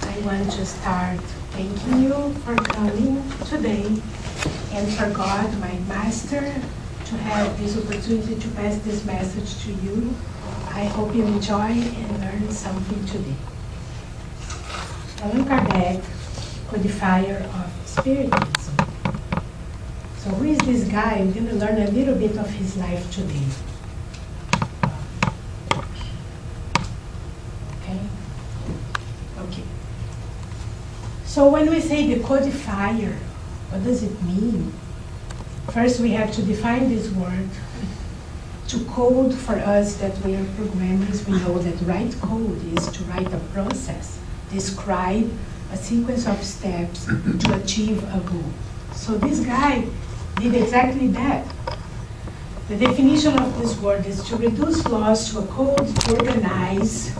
I want to start thanking you for coming today and for God, my Master, to have this opportunity to pass this message to you. I hope you enjoy and learn something today. Allan Kardec, codifier of Spiritism. So who is this guy? We're going to learn a little bit of his life today. Okay. So when we say the codifier, what does it mean? First, we have to define this word. To code for us that we are programmers, we know that write code is to write a process, describe a sequence of steps to achieve a goal. So this guy did exactly that. The definition of this word is to reduce laws to a code, to organize,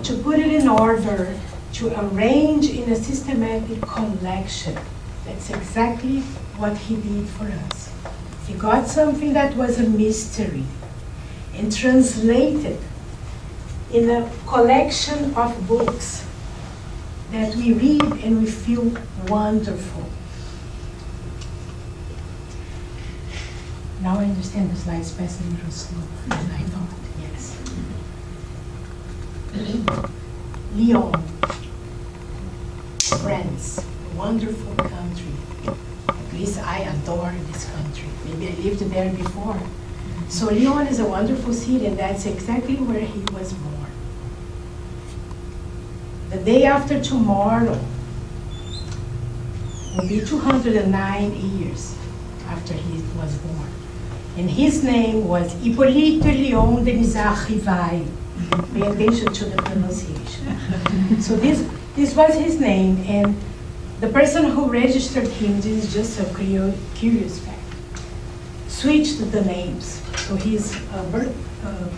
to put it in order, to arrange in a systematic collection. That's exactly what he did for us. He got something that was a mystery and translated in a collection of books that we read and we feel wonderful. Now I understand the slides pass a little slow than I thought, yes. Lyon, France, a wonderful country. At least I adore this country. Maybe I lived there before. So Lyon is a wonderful city, and that's exactly where he was born. The day after tomorrow will be 209 years after he was born. And his name was Hippolyte Léon Denisard Rivail. Pay attention to the pronunciation. So this was his name, and the person who registered him, this is just a curious fact, switched the names. So his birth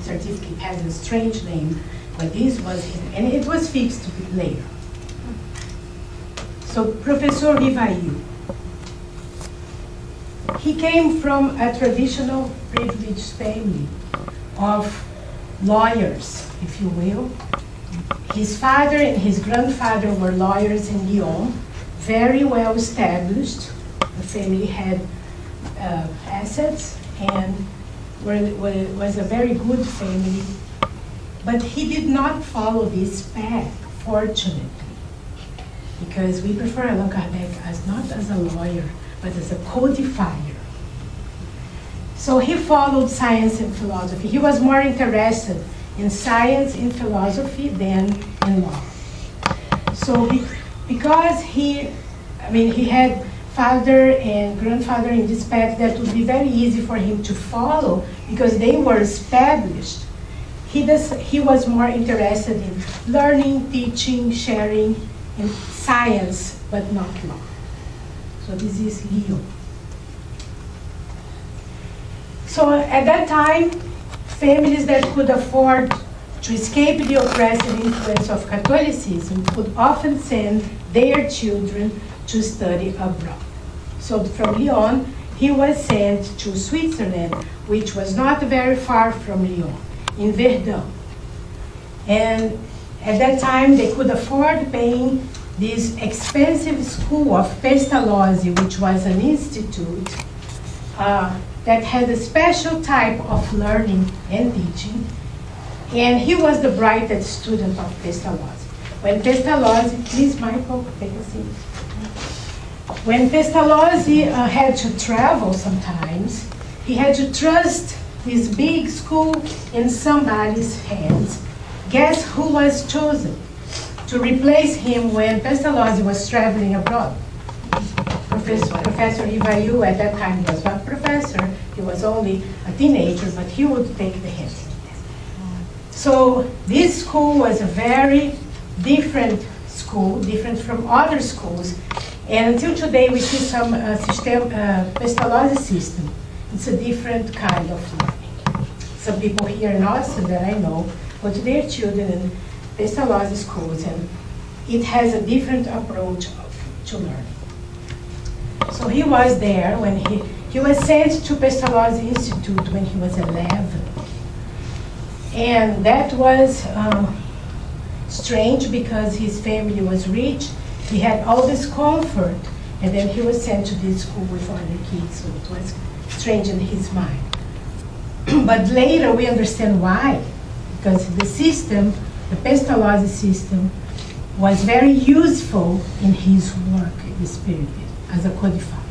certificate has a strange name, but this was his, and it was fixed later. So Professor Rivail, he came from a traditional privileged family of lawyers, if you will. His father and his grandfather were lawyers in Lyon, very well established. The family had assets and was a very good family. But he did not follow this path, fortunately, because we prefer Allan Kardec as not as a lawyer, but as a codifier. So he followed science and philosophy. He was more interested in science and philosophy than in law. So because he had father and grandfather in this path that would be very easy for him to follow because they were established, he was more interested in learning, teaching, sharing, in science, but not law. So this is Leo. So at that time, families that could afford to escape the oppressive influence of Catholicism would often send their children to study abroad. So from Lyon, he was sent to Switzerland, which was not very far from Lyon, in Verdun. And at that time, they could afford paying this expensive school of Pestalozzi, which was an institute that had a special type of learning and teaching. And he was the brightest student of Pestalozzi. When Pestalozzi, please Michael, take a seat. When Pestalozzi had to travel sometimes, he had to trust this big school in somebody's hands. Guess who was chosen to replace him when Pestalozzi was traveling abroad? Professor Rivail, at that time, was not professor. He was only a teenager, but he would take the hint. So this school was a very different school, different from other schools. And until today, we see some Pestalozzi system. It's a different kind of learning. Some people here in Austin that I know go to their children in Pestalozzi schools, and it has a different approach to learning. So he was there when he was sent to Pestalozzi Institute when he was 11. And that was strange because his family was rich. He had all this comfort, and then he was sent to this school with other kids, so it was strange in his mind. But later we understand why, because the system, the Pestalozzi system, was very useful in his work in the Spiritist as a codifier.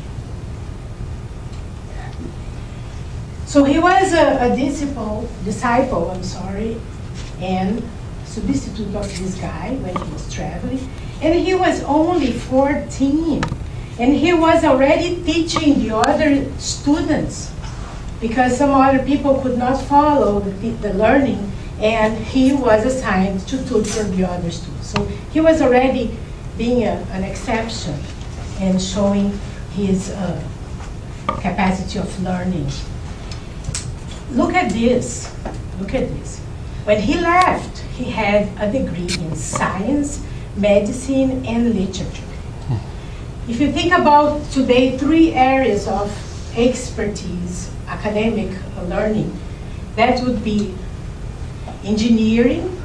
So he was a disciple, and substitute of this guy when he was traveling, and he was only 14, and he was already teaching the other students because some other people could not follow the learning, and he was assigned to tutor the other students. So he was already being an exception and showing his capacity of learning. Look at this. Look at this. When he left, he had a degree in science, medicine, and literature. If you think about today, 3 areas of expertise, academic learning, that would be engineering,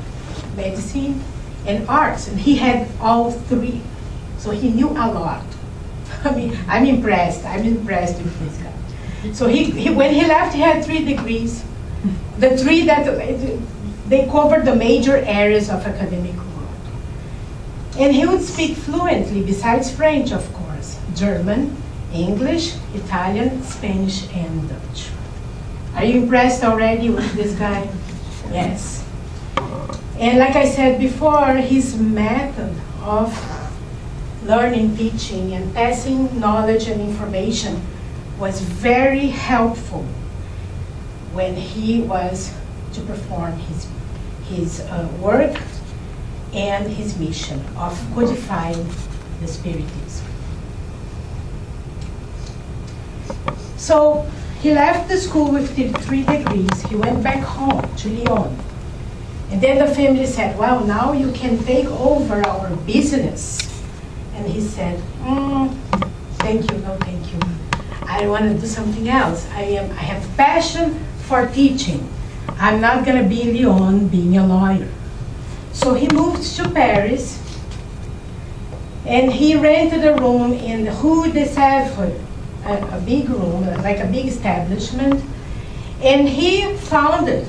medicine, and arts. And he had all 3. So he knew a lot. I mean, I'm impressed with this guy. So when he left, he had 3 degrees. The 3 that they covered the major areas of academic world. And he would speak fluently, besides French, of course, German, English, Italian, Spanish, and Dutch. Are you impressed already with this guy? Yes. And like I said before, his method of learning, teaching, and passing knowledge and information was very helpful when he was to perform his work and his mission of codifying the Spiritism. So he left the school with 3 degrees. He went back home to Lyon. And then the family said, well, now you can take over our business. And he said, thank you, no thank you. I want to do something else. I have passion for teaching. I'm not going to be in Lyon being a lawyer. So he moved to Paris, and he rented a room in the Rue de Sèvres, a big room, like a big establishment, and he founded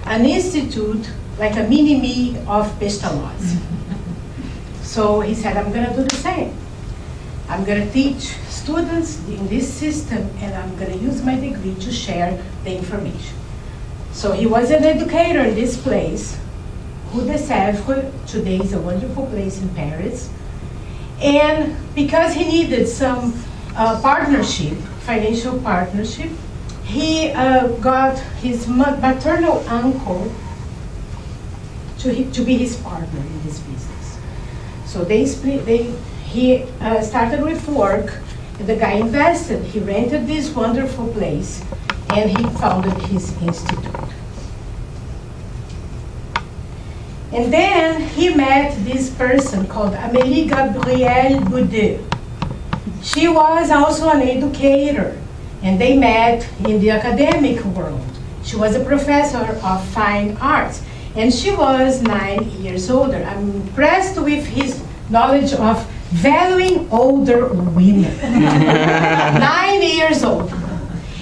an institute, like a mini-me of Pestalozzi. So he said, I'm going to do the same. I'm going to teach students in this system, and I'm going to use my degree to share the information. So he was an educator in this place. Rue de Sèvres today is a wonderful place in Paris. And because he needed some partnership, financial partnership, he got his maternal uncle to be his partner in this business. So he started with work, and the guy invested. He rented this wonderful place, and he founded his institute. And then he met this person called Amélie Gabrielle Boudet. She was also an educator, and they met in the academic world. She was a professor of fine arts, and she was 9 years older. I'm impressed with his knowledge of valuing older women. 9 years old.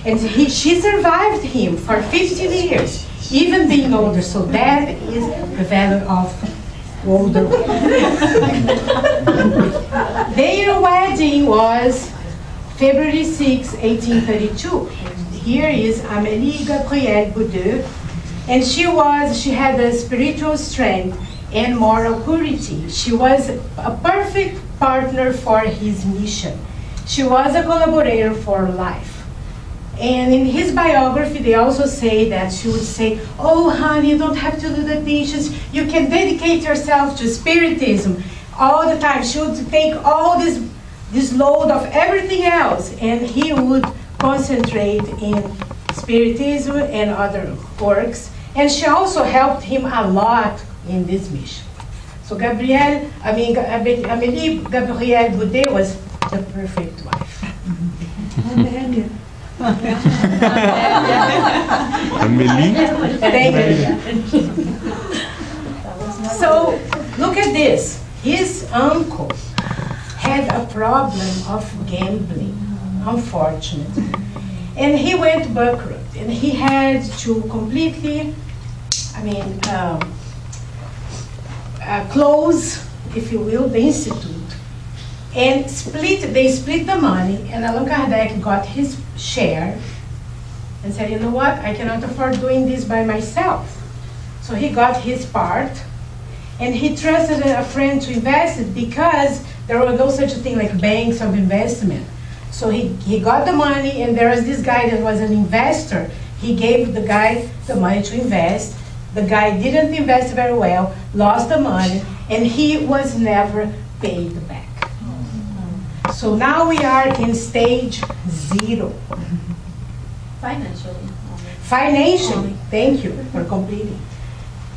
And she survived him for 15 years, even being older. So that is the value of older women. Their wedding was February 6, 1832. Here is Amélie Gabrielle Boudet, and she had a spiritual strength and moral purity. She was a perfect partner for his mission. She was a collaborator for life. And in his biography, they also say that she would say, oh, honey, you don't have to do the dishes. You can dedicate yourself to Spiritism all the time. She would take all this load of everything else, and he would concentrate in Spiritism and other works. And she also helped him a lot in this mission. So Amélie Gabrielle Boudet was the perfect wife. Amélie. Thank you. So look at this. His uncle had a problem of gambling, unfortunately. And he went bankrupt, and he had to completely, close, if you will, the institute. And they split the money, and Allan Kardec got his share and said, you know what, I cannot afford doing this by myself. So he got his part, and he trusted a friend to invest it because there was no such a thing like banks of investment. So he got the money, and there was this guy that was an investor. He gave the guy the money to invest. The guy didn't invest very well, lost the money, and he was never paid back. So now we are in stage 0. Financially. Financially, thank you for completing.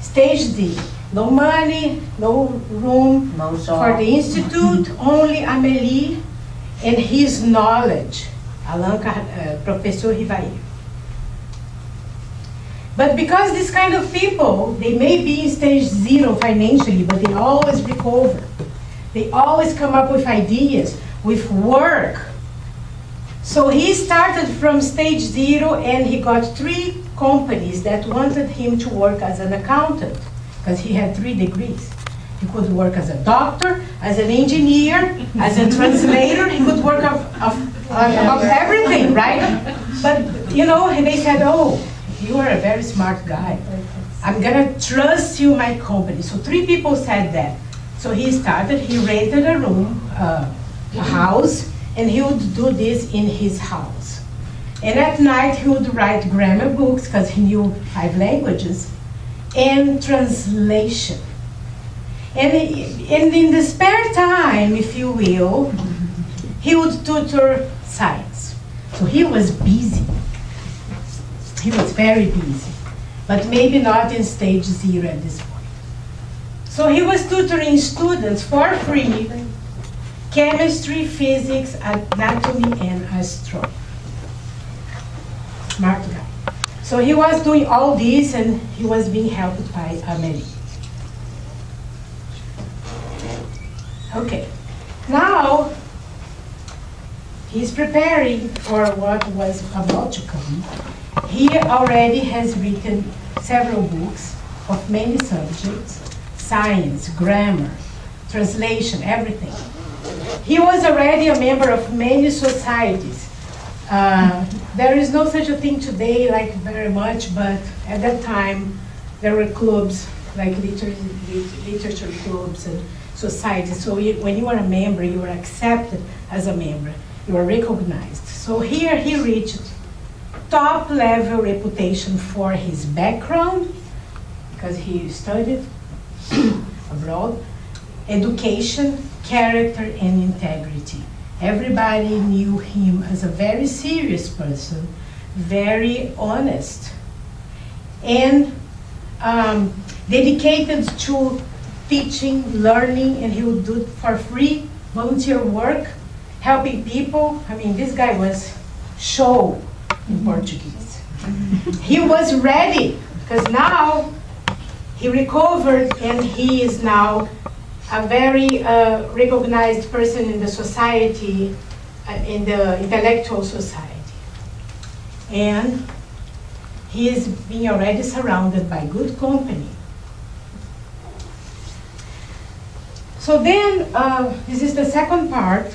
Stage 0. No money, no room No for the institute, only Amélie and his knowledge, Professor Rivail. But because this kind of people, they may be in stage 0 financially, but they always recover. They always come up with ideas, with work. So he started from stage 0, and he got 3 companies that wanted him to work as an accountant, because he had 3 degrees. He could work as a doctor, as an engineer, as a translator. He could work of everything, right? But, you know, and they said, oh, you are a very smart guy. I'm going to trust you my company. So 3 people said that. So he started, he rented a room, a house, and he would do this in his house. And at night he would write grammar books, because he knew 5 languages, and translation. And in the spare time, if you will, he would tutor science. So he was busy. He was very busy, but maybe not in stage 0 at this point. So he was tutoring students for free, chemistry, physics, anatomy, and astronomy. Smart guy. So he was doing all this, and he was being helped by Amélie. Okay, now he's preparing for what was about to come. He already has written several books of many subjects: science, grammar, translation, everything. He was already a member of many societies. There is no such a thing today, like very much, but at that time there were clubs, like literature clubs and societies. So when you were a member, you were accepted as a member. You were recognized. So here he reached top level reputation for his background, because he studied abroad, education, character, and integrity. Everybody knew him as a very serious person, very honest, and dedicated to teaching, learning, and he would do it for free, volunteer work, helping people. I mean, this guy was show in Portuguese. He was ready, because now he recovered, and he is now a very recognized person in the society, in the intellectual society. And he is being already surrounded by good company. So then, this is the second part.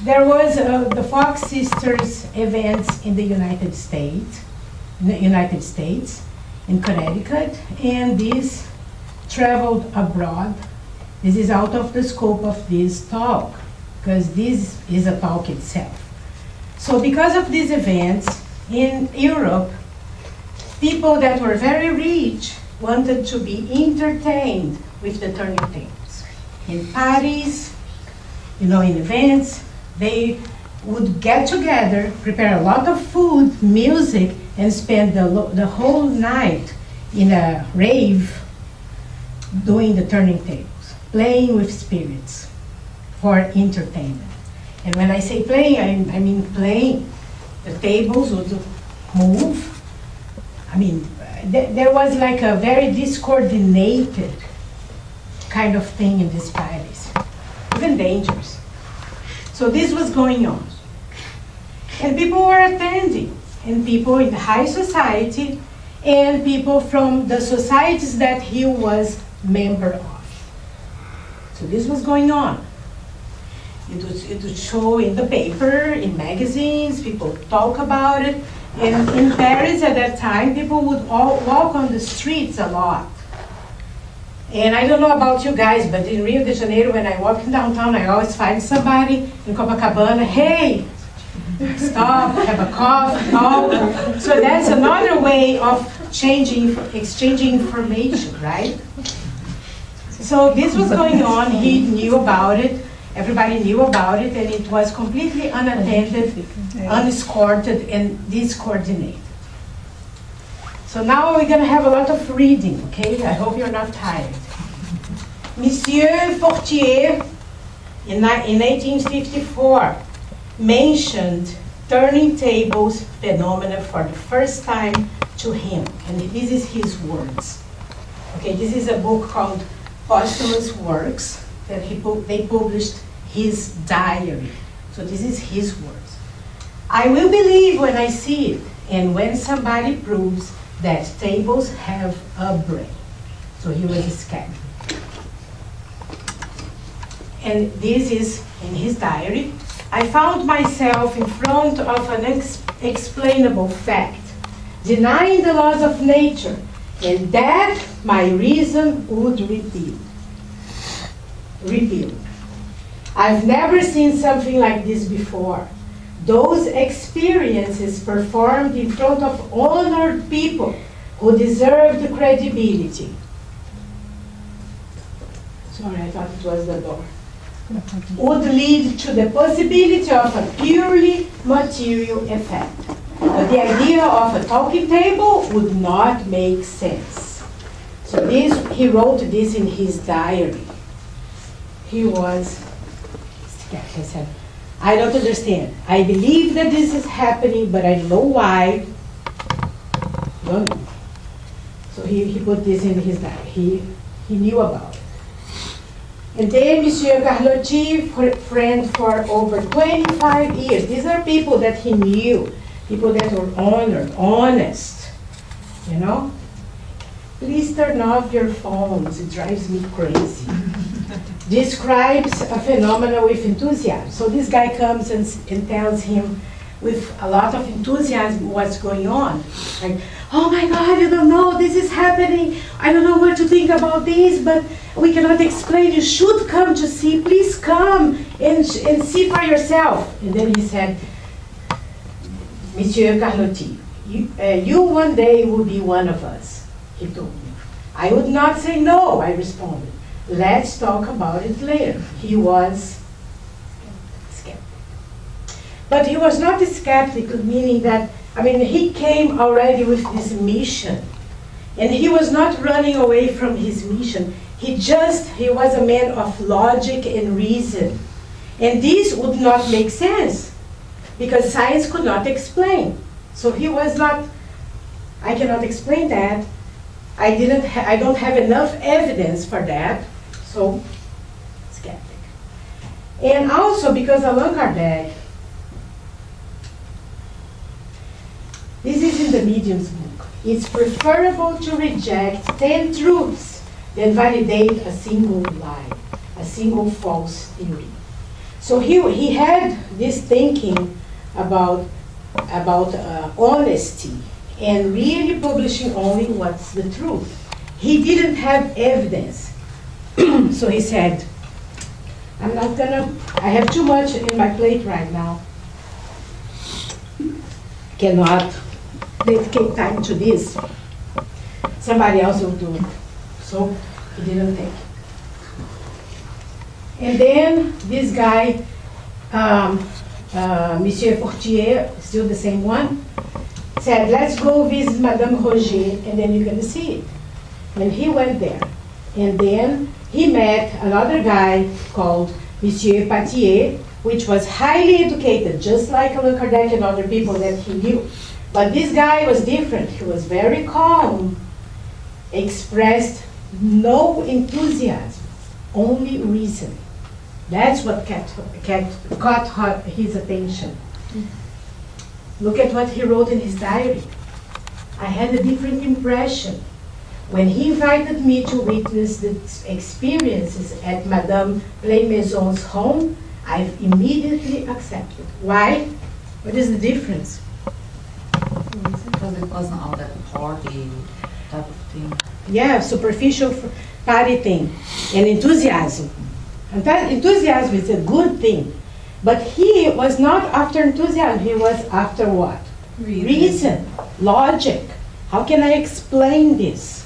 There was the Fox Sisters events in the United States, in Connecticut, and this traveled abroad. This is out of the scope of this talk, because this is a talk itself. So because of these events in Europe, people that were very rich wanted to be entertained with the turning tables. In parties, you know, in events, they would get together, prepare a lot of food, music, and spend the whole night in a rave doing the turning tables, playing with spirits for entertainment. And when I say playing, I mean playing. The tables would move. I mean, there was like a very discoordinated kind of thing in this palace, even dangerous. So this was going on. And people were attending, and people in the high society, and people from the societies that he was member of. So this was going on. It would show in the paper, in magazines, people talk about it. And in Paris at that time, people would all walk on the streets a lot. And I don't know about you guys, but in Rio de Janeiro, when I walk in downtown, I always find somebody in Copacabana, hey, stop, have a coffee, talk. So that's another way of exchanging information, right? So this was going on, he knew about it, everybody knew about it, and it was completely unattended, unescorted, and discoordinated. So now we're going to have a lot of reading, okay? I hope you're not tired. Monsieur Fortier, in 1854, mentioned turning tables phenomena for the first time to him. And this is his words. Okay, this is a book called Posthumous Works that they published his diary. So this is his words. I will believe when I see it, and when somebody proves that tables have a brain. So he was a skeptic. And this is in his diary. I found myself in front of an unexplainable fact, denying the laws of nature, and that my reason would reveal. I've never seen something like this before. Those experiences performed in front of honored people who deserved credibility. Sorry, I thought it was the door. Would lead to the possibility of a purely material effect. But the idea of a talking table would not make sense. So he wrote this in his diary. He said, I don't understand. I believe that this is happening, but I don't know why. Don't know. So he put this in his diary. He knew about it. And then Monsieur Carlotti, friend for over 25 years. These are people that he knew, people that were honored, honest, you know? Please turn off your phones, it drives me crazy. Describes a phenomena with enthusiasm. So this guy comes and tells him with a lot of enthusiasm what's going on. Like, oh my God, you don't know, this is happening. I don't know what to think about this, but we cannot explain. You should come to see. Please come and see for yourself. And then he said, Monsieur Carlotti, you one day will be one of us, he told me. I would not say no, I responded. Let's talk about it later. He was skeptic. But he was not a skeptic, meaning that, he came already with this mission. And he was not running away from his mission. He was a man of logic and reason. And this would not make sense, because science could not explain. So he was not, I cannot explain that. I don't have enough evidence for that, so skeptic. And also because Allan Kardec, this is in the Medium's book, it's preferable to reject 10 truths than validate a single lie, a single false theory. So he had this thinking about honesty and really publishing only what's the truth. He didn't have evidence. So he said, I have too much in my plate right now. Cannot dedicate time to this. Somebody else will do it. So he didn't take it. And then this guy, Monsieur Fortier, still the same one, said, let's go visit Madame Roger, and then you're going to see it. And he went there. And then he met another guy called Monsieur Patier, which was highly educated, just like Allan Kardec and other people that he knew. But this guy was different. He was very calm, expressed no enthusiasm. only reason. That's what caught his attention. Look at what he wrote in his diary. I had a different impression. When he invited me to witness the experiences at Madame Playmaison's home, I immediately accepted. Why? What is the difference? Because it wasn't all that party type of thing. Yeah, superficial party thing and enthusiasm. And that enthusiasm is a good thing. But he was not after enthusiasm, he was after what? Reason, logic. How can I explain this?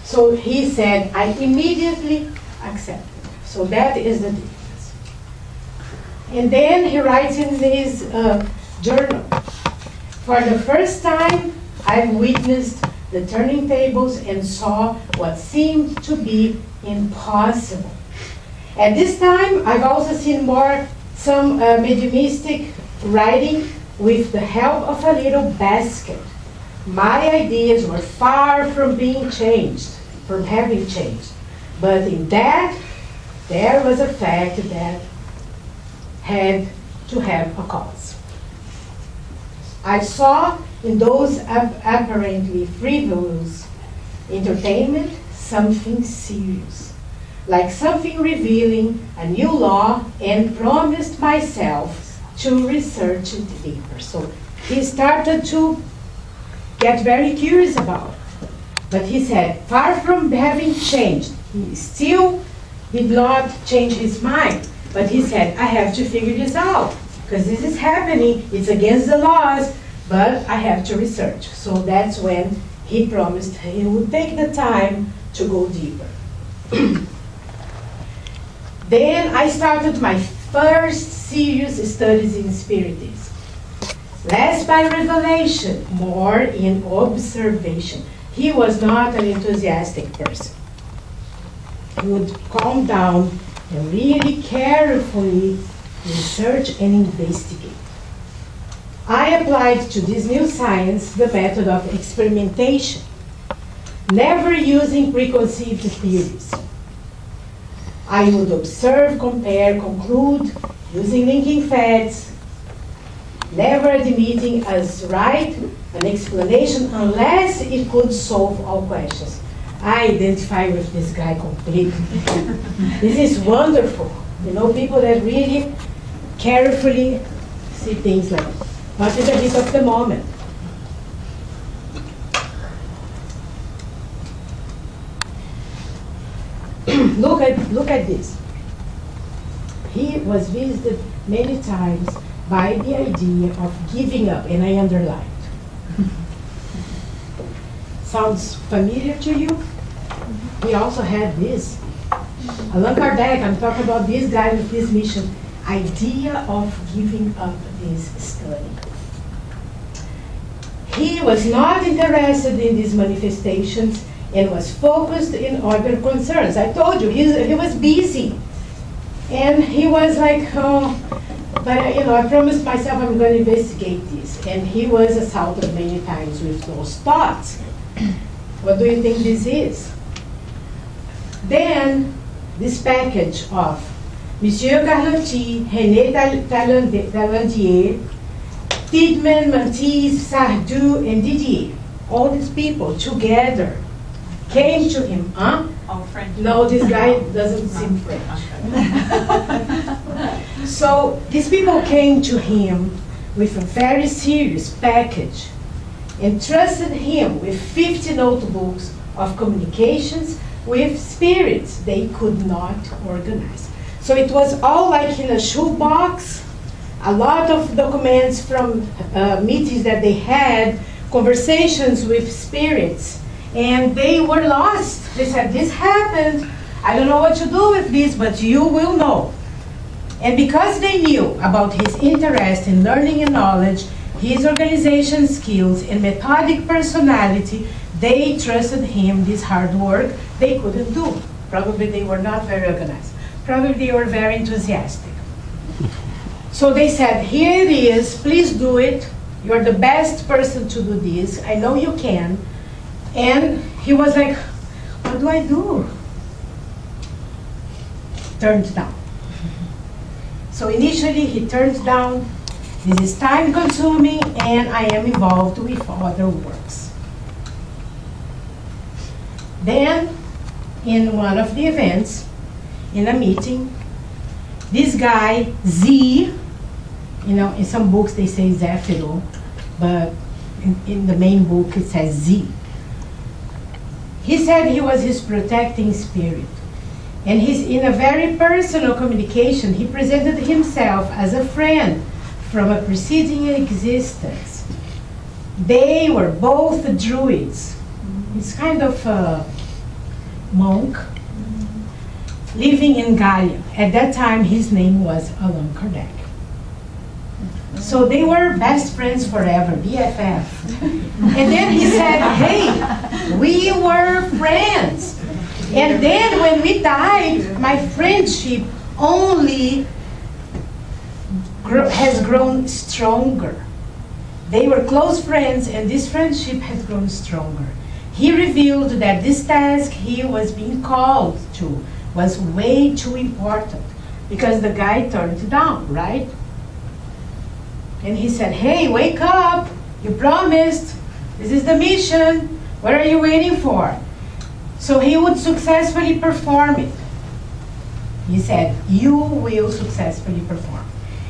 So he said, I immediately accepted. So that is the difference. And then he writes in his journal, for the first time, I witnessed the turning tables and saw what seemed to be impossible. At this time, I've also seen some mediumistic writing with the help of a little basket. My ideas were far from being changed, from having changed. But in that, there was a fact that had to have a cause. I saw in those apparently frivolous entertainment something serious, like something revealing a new law, and promised myself to research it deeper. So he started to get very curious about it. But he said, far from having changed, he still did not change his mind. But he said, I have to figure this out, because this is happening, it's against the laws, but I have to research. So that's when he promised he would take the time to go deeper. Then I started my first serious studies in Spiritism. Less by revelation, more in observation. He was not an enthusiastic person. He would calm down and really carefully research and investigate. I applied to this new science the method of experimentation, never using preconceived theories. I would observe, compare, conclude, using linking facts, never admitting as right an explanation unless it could solve all questions. I identify with this guy completely. This is wonderful. You know, people that really carefully see things like what is the heat of the moment. Look at this. He was visited many times by the idea of giving up, and I underlined. Sounds familiar to you? He also had this. Allan Kardec, I'm talking about this guy with this mission, idea of giving up this study. He was not interested in these manifestations and was focused in other concerns. I told you, he was busy. And he was like, oh, but I promised myself I'm going to investigate this. And he was assaulted many times with those thoughts. What do you think this is? Then, this package of Monsieur Garlotti, René Talandier, Tidman, Mantis, Sardou, and Didier, all these people together came to him. Huh? All French. No, this guy doesn't seem French. So these people came to him with a very serious package and trusted him with 50 notebooks of communications with spirits they could not organize. So it was all like in a shoebox, a lot of documents from meetings that they had, conversations with spirits, and they were lost. They said, this happened, I don't know what to do with this, but you will know. And because they knew about his interest in learning and knowledge, his organization skills and methodic personality, they trusted him this hard work they couldn't do. Probably they were not very organized. Probably they were very enthusiastic. So they said, here it is, please do it. You're the best person to do this. I know you can. And he was like, what do I do? turned down. So initially he turns down, this is time consuming and I am involved with other works. Then, in one of the events, in a meeting, this guy, Z, in some books they say Zephyro, but in the main book it says Z. He said he was his protecting spirit. And in a very personal communication, he presented himself as a friend from a preceding existence. They were both druids. He's kind of a monk living in Gaia. At that time, his name was Allan Kardec. So they were best friends forever, BFF. And then he said, hey, we were friends. And then when we died, my friendship only has grown stronger. They were close friends and this friendship has grown stronger. He revealed that this task he was being called to was way too important because the guy turned it down, right? And he said, hey, wake up, you promised, this is the mission, what are you waiting for? So he would successfully perform it. He said, you will successfully perform.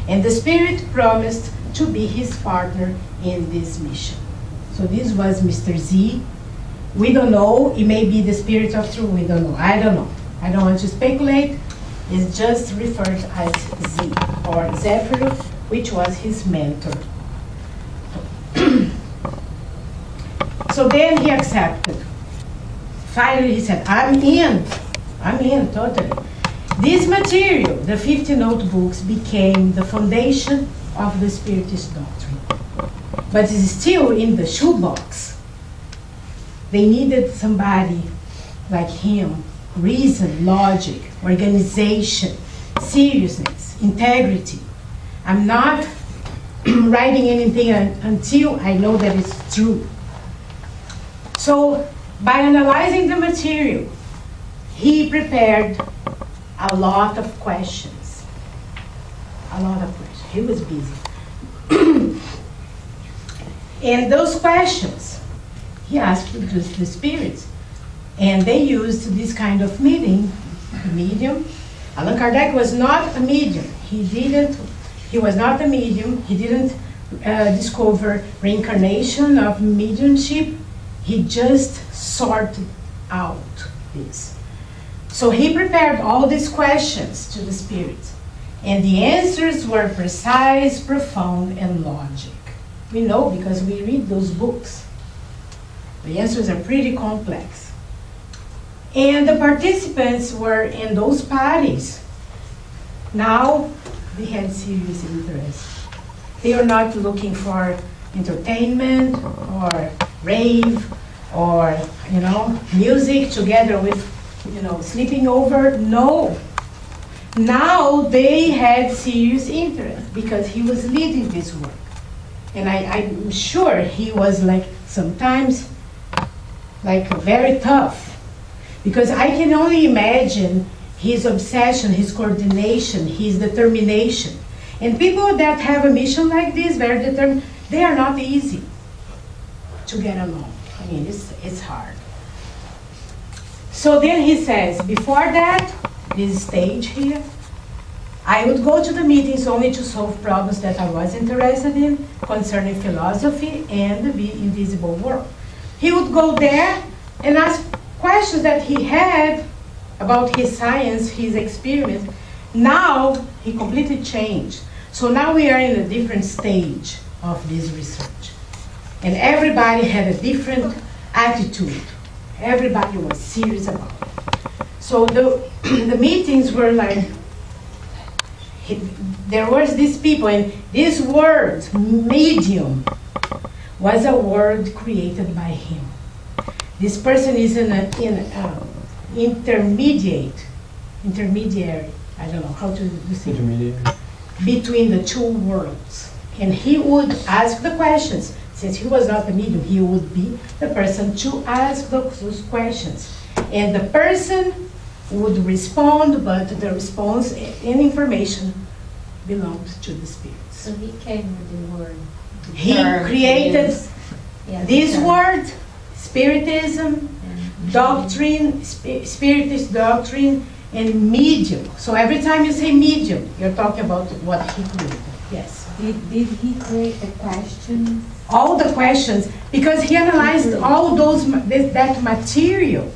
And the Spirit promised to be his partner in this mission. So this was Mr. Z. We don't know, it may be the Spirit of Truth, we don't know, I don't know. I don't want to speculate, it's just referred as Z, or Zephyr, which was his mentor. So then he accepted. Finally he said, I'm in totally. This material, the 50 notebooks, became the foundation of the Spiritist doctrine. But it's still in the shoebox. They needed somebody like him, reason, logic, organization, seriousness, integrity. I'm not writing anything until I know that it's true. So by analyzing the material, he prepared a lot of questions. A lot of questions. He was busy. And those questions, he asked the spirits. And they used this kind of medium. Allan Kardec was not a medium. He was not a medium. He didn't discover reincarnation of mediumship. He just sorted out this. So he prepared all these questions to the spirits. And the answers were precise, profound, and logic. We know because we read those books. The answers are pretty complex. And the participants were in those parties. Now, they had serious interest. They are not looking for entertainment or rave or, music together with, sleeping over. No. Now they had serious interest because he was leading this work. And I'm sure he was sometimes very tough. Because I can only imagine his obsession, his coordination, his determination. And people that have a mission like this, very determined, they are not easy to get along. I mean, it's hard. So then he says, before that, this stage here, I would go to the meetings only to solve problems that I was interested in concerning philosophy and the invisible world. He would go there and ask questions that he had about his science, his experiments. Now he completely changed. So now we are in a different stage of this research. And everybody had a different attitude. Everybody was serious about it. So the meetings were there was these people, and this word, medium, was a word created by him. This person is intermediary, I don't know how to say it, between the two worlds. And he would ask the questions. Since he was not the medium, he would be the person to ask those questions. And the person would respond, but the response and information belonged to the spirits. So he came with the word. the He term created used. Yeah, the this term. word, Spiritism, Yeah. doctrine, Spiritist doctrine, and medium. So every time you say medium, you're talking about what he created. Yes. Did he create the questions? All the questions, because he analyzed all that material.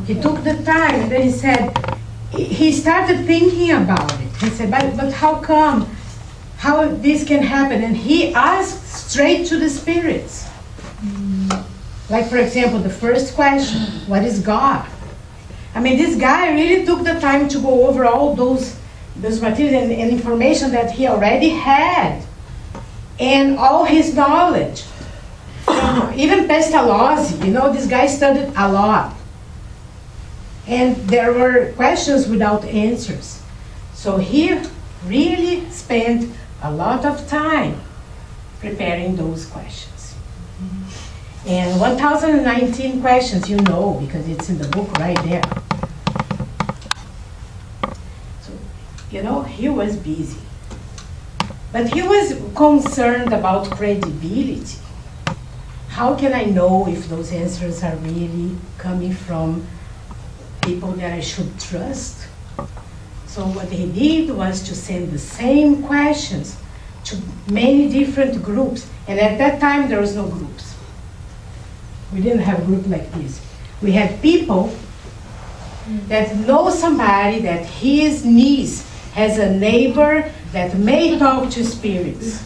He took the time, and then he said, he started thinking about it. He said, but how come? How this can happen? And he asked straight to the spirits. Like, for example, the first question, what is God? I mean, this guy really took the time to go over all those materials and information that he already had, and all his knowledge. Even Pestalozzi, this guy studied a lot. And there were questions without answers. So he really spent a lot of time preparing those questions. And 1,019 questions, because it's in the book right there. So, he was busy. But he was concerned about credibility. How can I know if those answers are really coming from people that I should trust? So what he did was to send the same questions to many different groups. And at that time, there was no groups. We didn't have a group like this. We had people that know somebody, that his niece has a neighbor that may talk to spirits.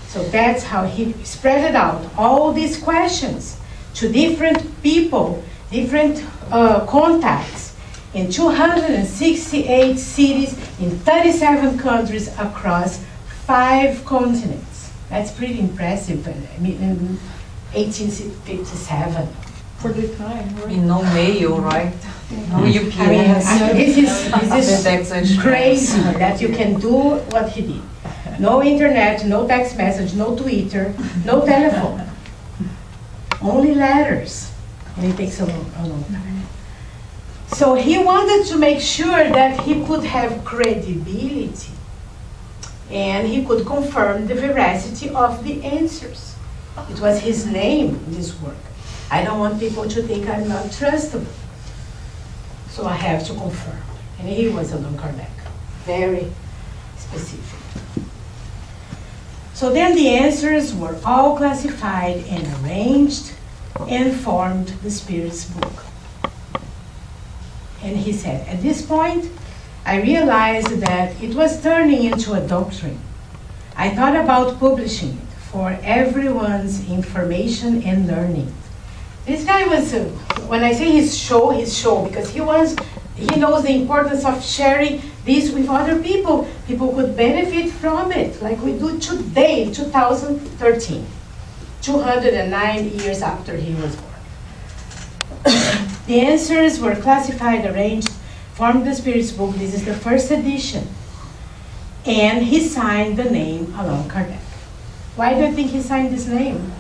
So that's how he spread it out, all these questions to different people, different contacts in 268 cities in 37 countries across 5 continents. That's pretty impressive. I mean, in 1857. For the time, right? No mail, right? No UPS. This is crazy that you can do what he did. No internet, no text message, no Twitter, no telephone. Only letters. And it takes a long time. So he wanted to make sure that he could have credibility and he could confirm the veracity of the answers. It was his name in this work. I don't want people to think I'm not trustable. So I have to confirm. And he was Allan Kardec. Very specific. So then the answers were all classified and arranged and formed the Spirit's book. And he said, at this point, I realized that it was turning into a doctrine. I thought about publishing it for everyone's information and learning. This guy was, when I say his show, because he knows the importance of sharing this with other people. People could benefit from it, like we do today, 2013, 209 years after he was born. The answers were classified, arranged, formed the Spirit's book. This is the first edition. And he signed the name Allan Kardec. Why do you think he signed this name?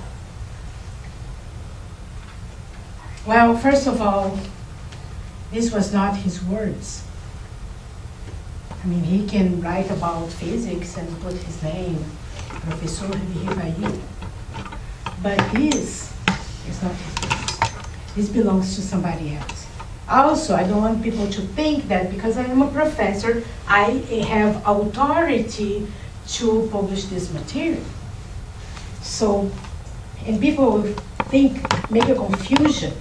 Well, first of all, this was not his words. I mean, he can write about physics and put his name, Professor Rivail. But this is not his words. This belongs to somebody else. Also, I don't want people to think that because I am a professor, I have authority to publish this material. So, and people will make a confusion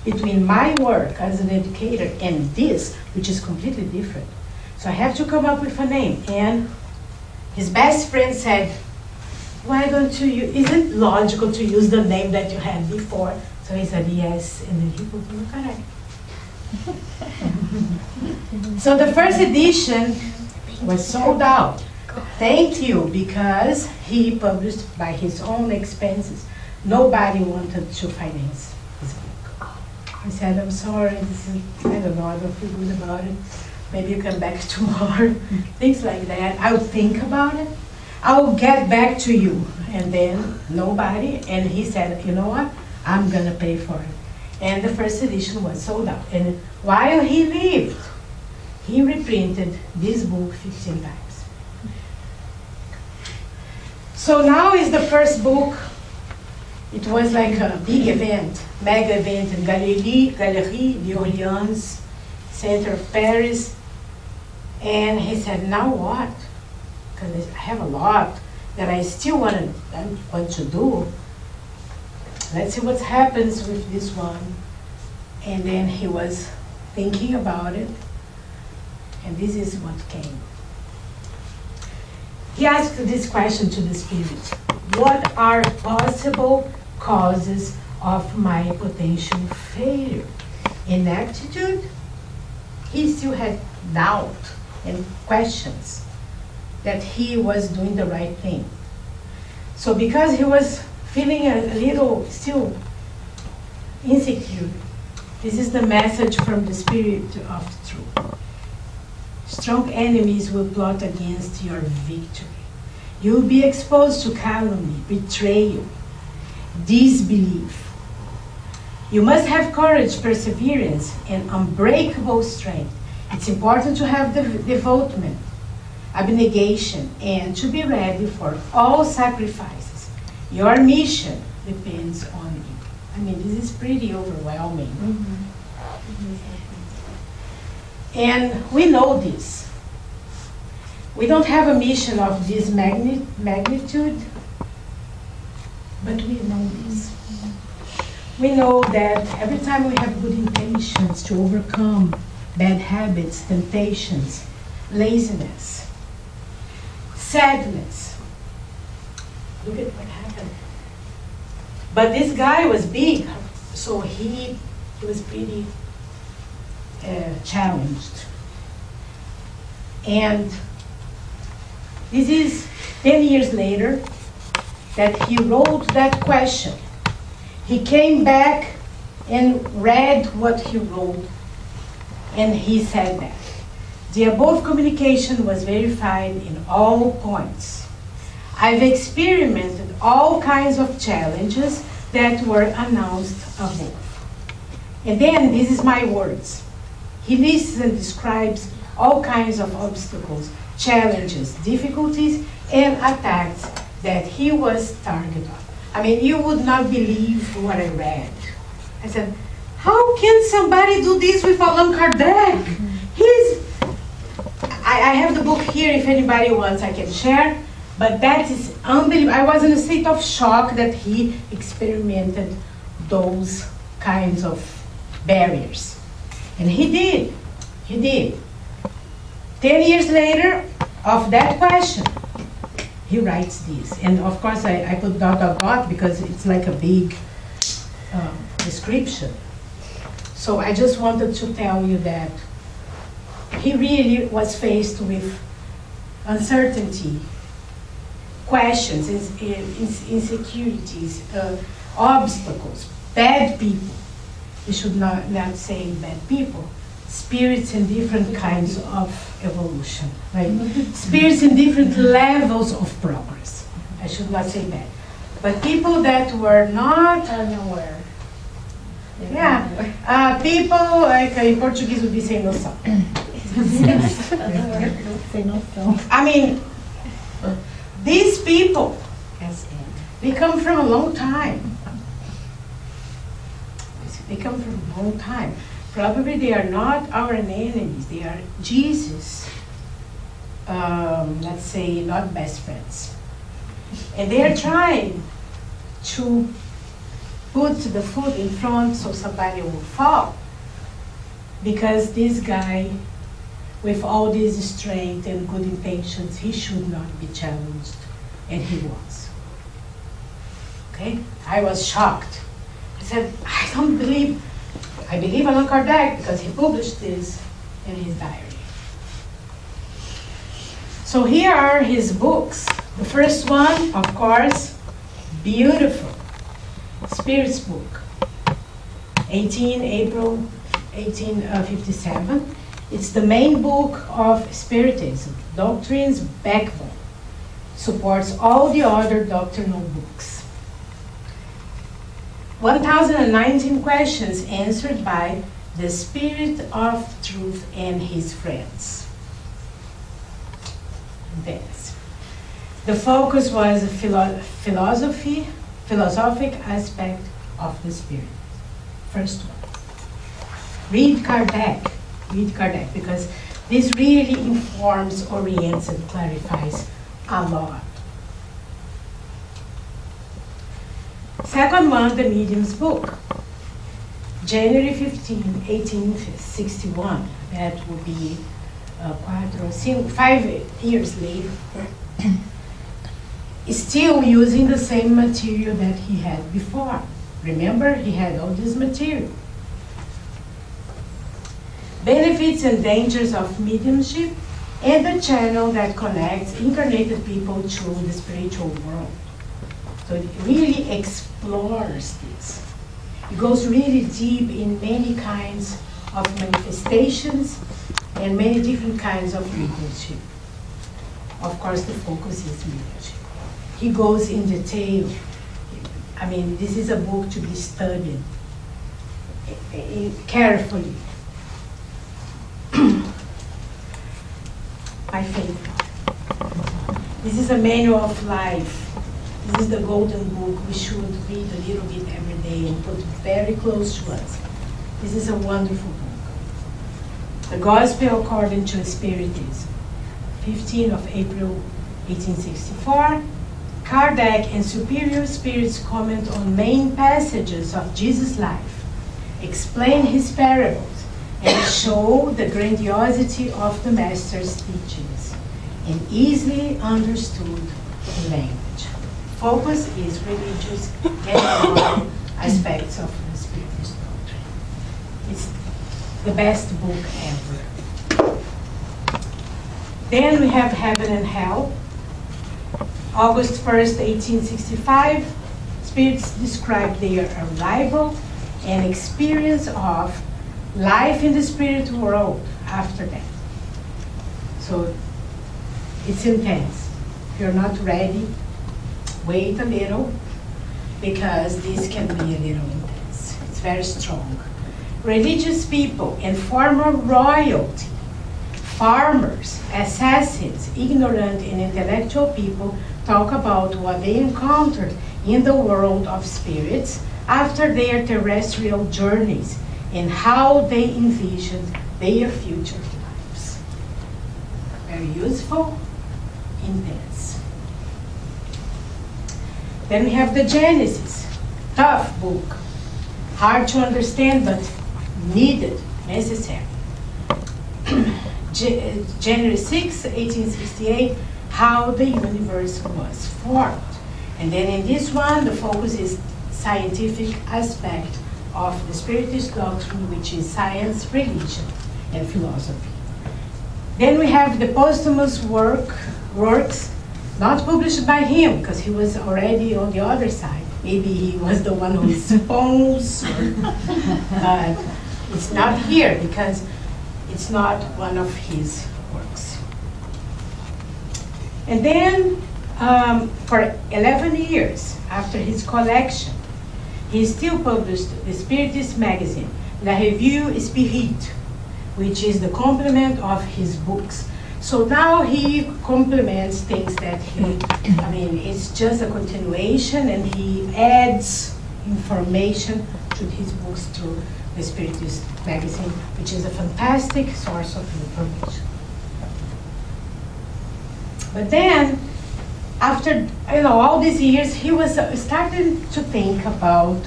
between my work as an educator and this, which is completely different. So I have to come up with a name. And his best friend said, why don't you isn't it logical to use the name that you had before? So he said, yes, and then he put Allan Kardec. So the first edition was sold out. Thank you, because he published by his own expenses. Nobody wanted to finance his book. I said, I'm sorry, I don't know, I don't feel good about it. Maybe you come back tomorrow. Things like that. I'll think about it. I'll get back to you. And then nobody, and he said, you know what? I'm gonna pay for it. And the first edition was sold out. And while he lived, he reprinted this book 15 times. So now is the first book. It was like a big event, mega event in Galerie d'Orléans, center of Paris. And he said, now what? Because I have a lot that I still want to do. Let's see what happens with this one. And then he was thinking about it, and this is what came. He asked this question to the Spirit: what are possible causes of my potential failure? Inaptitude? He still had doubt and questions that he was doing the right thing. So because he was feeling a little still insecure, this is the message from the Spirit of truth. Strong enemies will plot against your victory. You will be exposed to calumny, betrayal, disbelief. You must have courage, perseverance, and unbreakable strength. It's important to have devotement, abnegation, and to be ready for all sacrifices. Your mission depends on you. I mean, this is pretty overwhelming. And we know this. We don't have a mission of this magnitude, but we know this. We know that every time we have good intentions to overcome bad habits, temptations, laziness, sadness. Look at what happened. But this guy was big, so he was pretty challenged. And this is 10 years later that he wrote that question. He came back and read what he wrote, and he said that the above communication was verified in all points. I've experimented all kinds of challenges that were announced above. And then, this is my words. He lists and describes all kinds of obstacles, challenges, difficulties, and attacks that he was targeted on. I mean, you would not believe what I read. I said, how can somebody do this with Allan Kardec? I have the book here, if anybody wants I can share, but that is unbelievable. I was in a state of shock that he experimented those kinds of barriers. And he did. 10 years later, of that question, he writes this. And of course, I put ... because it's like a big description. So I just wanted to tell you that he really was faced with uncertainty, questions, insecurities, obstacles, bad people. We should not say bad people. Spirits in different kinds of evolution, right? Spirits in different levels of progress. I should not say bad. But people that were not unaware. Yeah, people, like in Portuguese would be sem noção. I mean, these people, they come from a long time. They come from a long time. Probably they are not our enemies. They are Jesus, let's say, not best friends. And they are trying to put the foot in front so somebody will fall. Because this guy, with all this strength and good intentions, he should not be challenged, and he was. Okay? I was shocked. I said, I believe Allan Kardec because he published this in his diary. So here are his books. The first one, of course, beautiful, Spirit's book, April 1857. It's the main book of Spiritism, Doctrine's backbone. Supports all the other doctrinal books. 1,019 questions answered by the Spirit of Truth and his friends. This. The focus was a philosophic aspect of the Spirit. First one. Read Kardec, because this really informs, orients, and clarifies a lot. Second one, the Medium's book. January 15, 1861. That will be 5 years later. Still using the same material that he had before. Remember, he had all this material. Benefits and dangers of mediumship, and the channel that connects incarnated people to the spiritual world. So it really explores this. It goes really deep in many kinds of manifestations and many different kinds of mediumship. Of course, the focus is mediumship. He goes in detail. I mean, this is a book to be studied carefully. My favorite. This is a manual of life. This is the golden book we should read a little bit every day and put very close to us. This is a wonderful book. The Gospel According to Spiritism. 15th of April, 1864. Kardec and superior spirits comment on main passages of Jesus' life, explain his parables, and show the grandiosity of the Master's teachings in easily understood language. Focus is religious and moral aspects of the Spiritist doctrine. It's the best book ever. Then we have Heaven and Hell. August 1st, 1865, spirits describe their arrival and experience of life in the spirit world after that. So it's intense. If you're not ready, wait a little, because this can be a little intense. It's very strong. Religious people and former royalty, farmers, assassins, ignorant and intellectual people talk about what they encountered in the world of spirits after their terrestrial journeys and how they envisioned their future lives. Very useful, intense. Then we have the Genesis, tough book, hard to understand but needed, necessary. January 6, 1868, how the universe was formed. And then in this one, the focus is scientific aspect of the Spiritist doctrine, which is science, religion, and philosophy. Then we have the posthumous works, not published by him, because he was already on the other side. Maybe he was the one who sponsored, but it's not here because it's not one of his works. And then, for 11 years after his collection, he still published the Spiritist magazine, La Revue Spirit, which is the complement of his books. So now he complements things that it's just a continuation, and he adds information to his books through the Spiritist magazine, which is a fantastic source of information. But then, after all these years, he was starting to think about,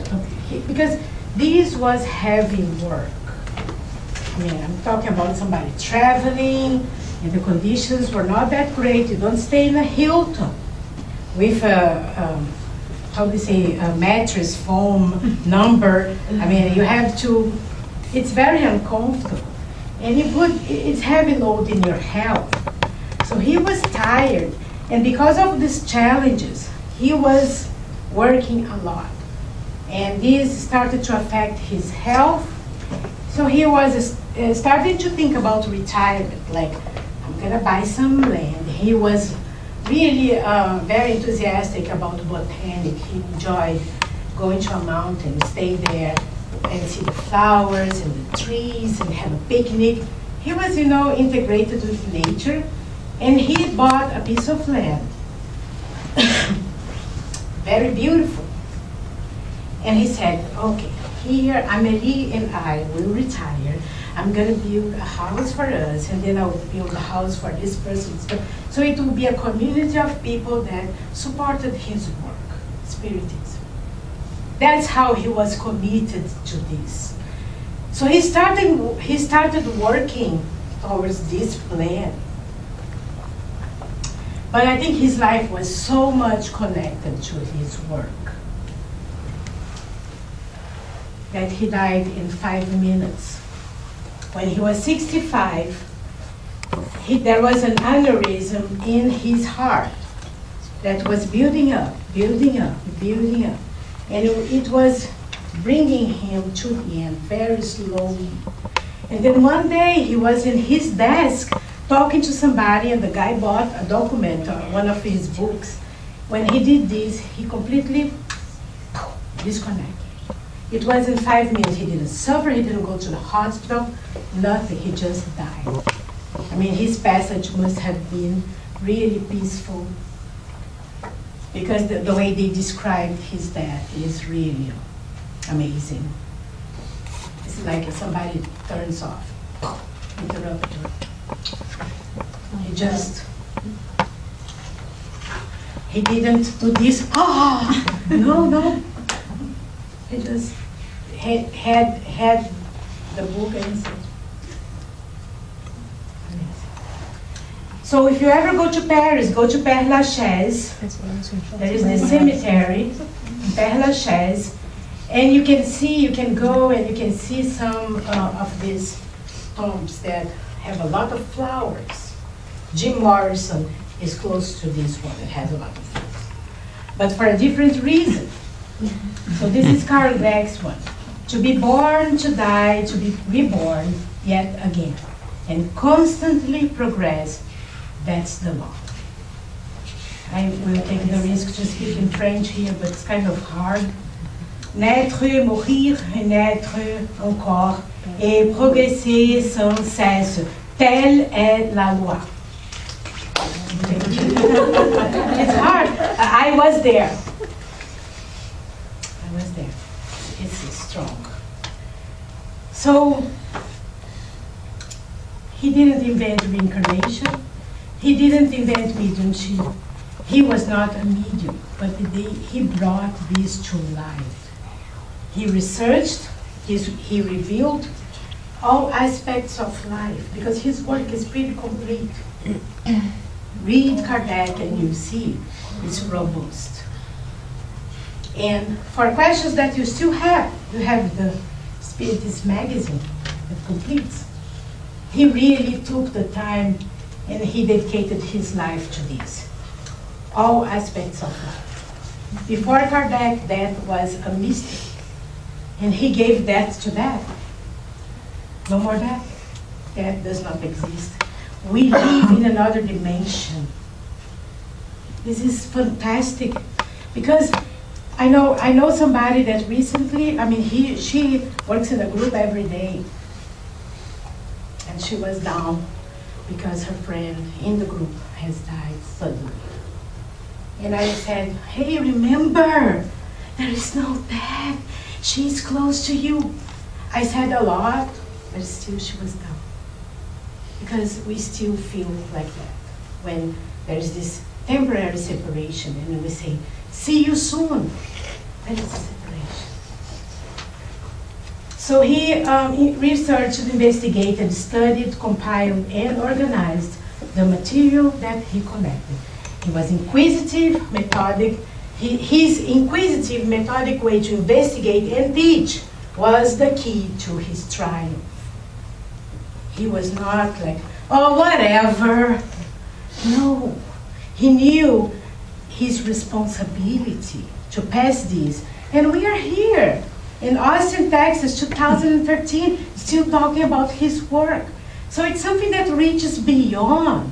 because this was heavy work. I'm talking about somebody traveling, and the conditions were not that great. You don't stay in a Hilton with a mattress foam number. You have to, it's very uncomfortable. And it's heavy load in your health. So he was tired. And because of these challenges, he was working a lot. And this started to affect his health. So he was starting to think about retirement, like, I'm gonna buy some land. He was really very enthusiastic about botanic. He enjoyed go into a mountain, stay there, and see the flowers and the trees and have a picnic. He was, integrated with nature, and he bought a piece of land. Very beautiful. And he said, okay, here Amélie and I will retire. I'm going to build a house for us, and then I'll build a house for this person. So it will be a community of people that supported his work, Spiritism. That's how he was committed to this. So he started working towards this plan. But I think his life was so much connected to his work that he died in 5 minutes. When he was 65, there was an aneurysm in his heart that was building up, building up, building up. And it was bringing him to the end very slowly. And then one day he was in his desk talking to somebody, and the guy bought a document on one of his books. When he did this, he completely disconnected. It was in 5 minutes. He didn't suffer, he didn't go to the hospital, nothing. He just died. I mean, his passage must have been really peaceful, because the way they described his death is really amazing. It's like somebody turns off, interrupter. He didn't do this, no. He just had the book and said. So if you ever go to Paris, go to Père Lachaise. There is this cemetery, Père Lachaise, and you can go and you can see some of these tombs that have a lot of flowers. Jim Morrison is close to this one, it has a lot of flowers. But for a different reason. So this is Kardec's one. To be born, to die, to be reborn yet again. And constantly progress, that's the law. I will take the risk to speak in French here, but it's kind of hard. Naître, mourir, naître encore, et progresser sans cesse. Telle est la loi. It's hard. I was there. It's strong. So, he didn't invent reincarnation. He didn't invent mediumship. He was not a medium, but he brought this to life. He researched, he revealed all aspects of life, because his work is pretty complete. Read Kardec and you see it's robust. And for questions that you still have, you have the Spiritist magazine that completes. He really took the time and he dedicated his life to this. All aspects of life. Before Kardec, death was a mystery. And he gave death to death. No more death. Death does not exist. We live in another dimension. This is fantastic, because I know somebody that recently, she works in a group every day, and she was down because her friend in the group has died suddenly. And I said, hey, remember, there is no death. She's close to you. I said a lot, but still she was down. Because we still feel like that when there's this temporary separation, and we say, see you soon. That is a separation. So he researched, investigated, studied, compiled, and organized the material that he collected. He was inquisitive, methodic. His inquisitive, methodic way to investigate and teach was the key to his triumph. He was not like, oh, whatever. No, he knew his responsibility to pass this. And we are here in Austin, Texas, 2013, still talking about his work. So it's something that reaches beyond.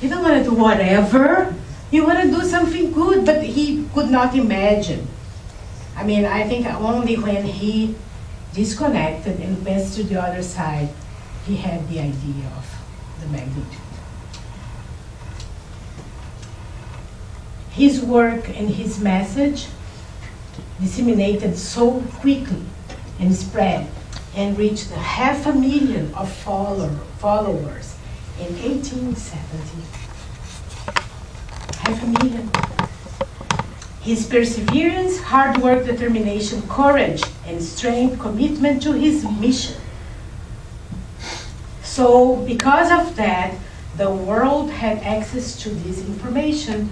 You don't want to do whatever. You want to do something good, but he could not imagine I mean, I think only when he disconnected and went to the other side, he had the idea of the magnitude. His work and his message disseminated so quickly and spread and reached 500,000 of followers in 1870. 500,000. His perseverance, hard work, determination, courage, and strength, commitment to his mission. So because of that, the world had access to this information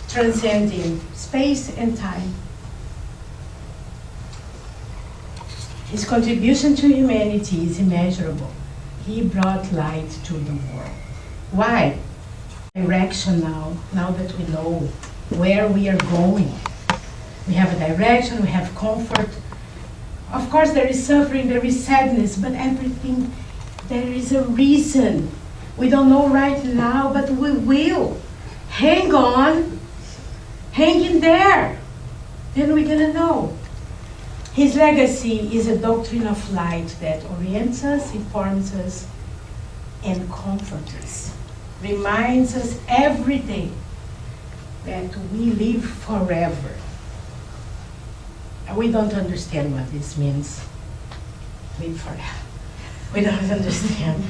transcending space and time. His contribution to humanity is immeasurable. He brought light to the world. Why? Direction now that we know where we are going. We have a direction, we have comfort. Of course, there is suffering, there is sadness, but everything, there is a reason. We don't know right now, but we will. Hang on, hang in there, then we're gonna know. His legacy is a doctrine of light that orients us, informs us, and comforts us. Reminds us every day that we live forever. We don't understand what this means. Live forever. We don't understand.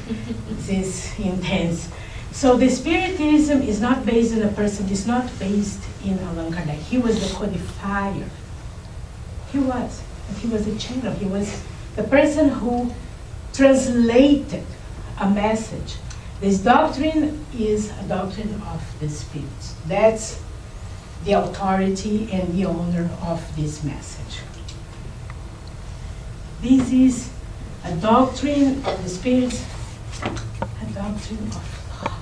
This is intense. So the Spiritism is not based on a person, it's not based in Allan Kardec. He was the codifier. He was. But he was a channel. He was the person who translated a message. This doctrine is a doctrine of the spirits. That's the authority and the owner of this message. This is a doctrine of the spirits, a doctrine of love,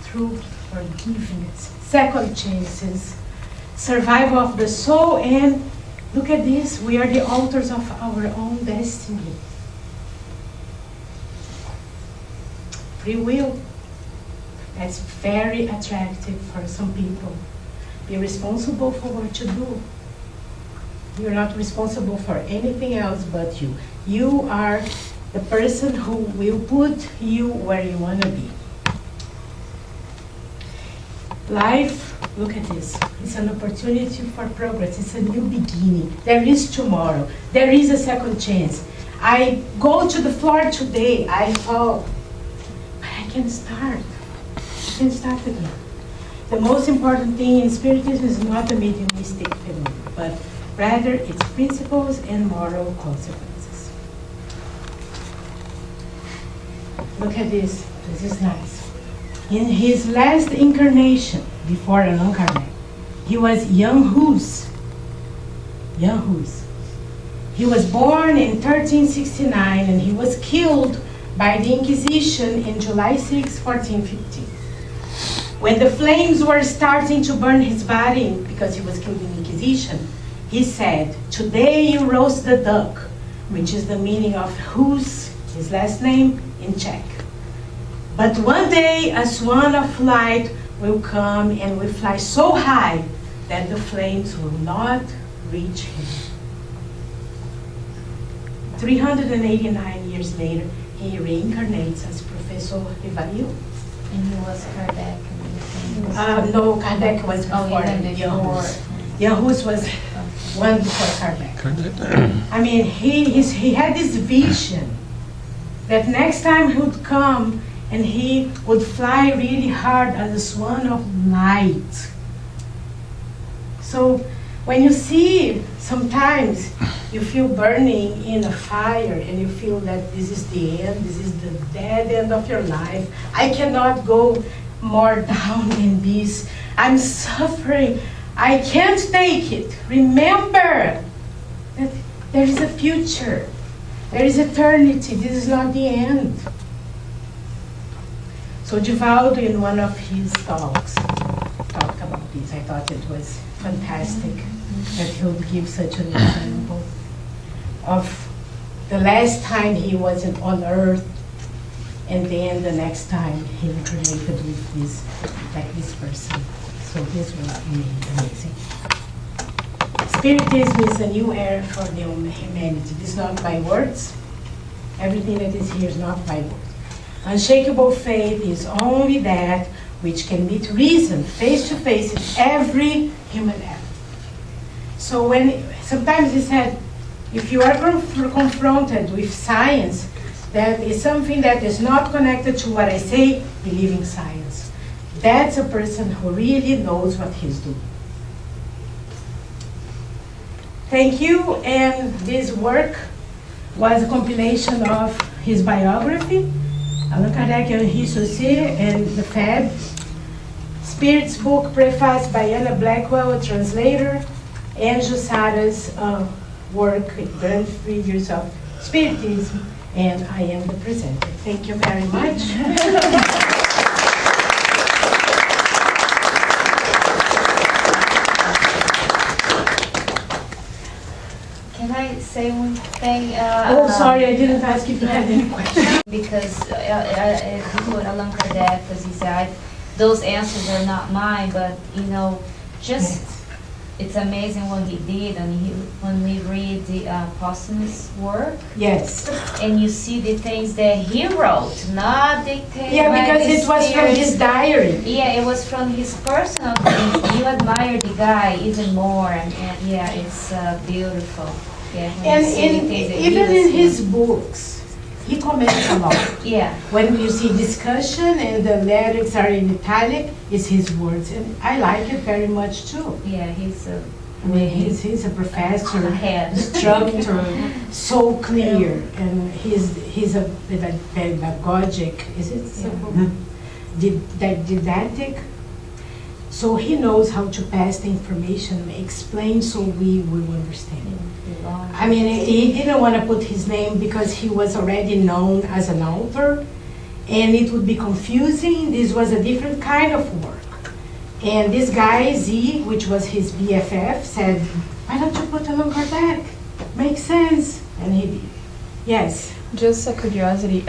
truth, forgiveness, second chances, survival of the soul, and look at this, we are the authors of our own destiny. Free will. That's very attractive for some people. Be responsible for what you do. You're not responsible for anything else but you. You are the person who will put you where you want to be. Life, look at this. It's an opportunity for progress. It's a new beginning. There is tomorrow. There is a second chance. I go to the floor today. I fall. But I can start. I can start again. The most important thing in Spiritism is not the mediumistic phenomenon, but rather its principles and moral consequences. Look at this. This is nice. In his last incarnation, before Allan Kardec, he was young Hus. Young Hus. He was born in 1369 and he was killed by the Inquisition in July 6, 1450. When the flames were starting to burn his body, because he was killed in the Inquisition, he said, "Today you roast the duck," which is the meaning of Hus, his last name, in Czech. "But one day a swan of light will come and will fly so high that the flames will not reach him." 389 years later, he reincarnates as Professor Rivail. And he was Kardec. No, Kardec was before Young Hus. Young Hus was one before Kardec. I mean, he had this vision that next time he would come and he would fly really hard as a swan of light. So when you see, sometimes you feel burning in a fire and you feel that this is the end, this is the dead end of your life. I cannot go more down in this. I'm suffering. I can't take it. Remember that there is a future. There is eternity. This is not the end. So Divaldo, in one of his talks, talked about this. I thought it was fantastic that he would give such an example of the last time he was on earth, and then the next time he incarnated with this person. So this was really amazing. Spiritism is a new era for the humanity. It is not by words. Everything that is here is not by words. Unshakable faith is only that which can meet reason face to face in every human act. So when sometimes he said, if you are confronted with science, that is something that is not connected to what I say, believe in science. That's a person who really knows what he's doing. Thank you, and this work was a compilation of his biography, Allan Kardec and his associate, and the FAB. Spirit's book, prefaced by Anna Blackwell, a translator, and Jussara's work, Grand Figures of Spiritism, and I am the presenter. Thank you very much. Can I say one thing? Oh, sorry, I didn't ask if you had any questions. Because he put Allan Kardec, as he said, those answers are not mine, but you know, just it's amazing what he did, and when we read the posthumous work, Yes. and you see the things that he wrote, not dictated. Yeah, by because the it was from spirits. his diary. Yeah, it was from his personal things. You admire the guy even more, and yeah, it's beautiful. Yeah, when And you see the things that he even was in doing. his books, he comments a lot. Yeah. When you see discussion and the lyrics are in italic, it's his words. And I like it very much too. Yeah, he's a I mean, he's a professor, Ahead. instructor, so clear. And he's a pedagogic, is it? Didactic. So he knows how to pass the information, explain so we will understand. I mean, he didn't want to put his name because he was already known as an author, and it would be confusing. This was a different kind of work. And this guy, Z, which was his BFF, said, why don't you put Allan Kardec? Makes sense. And he did. Yes. Just a curiosity,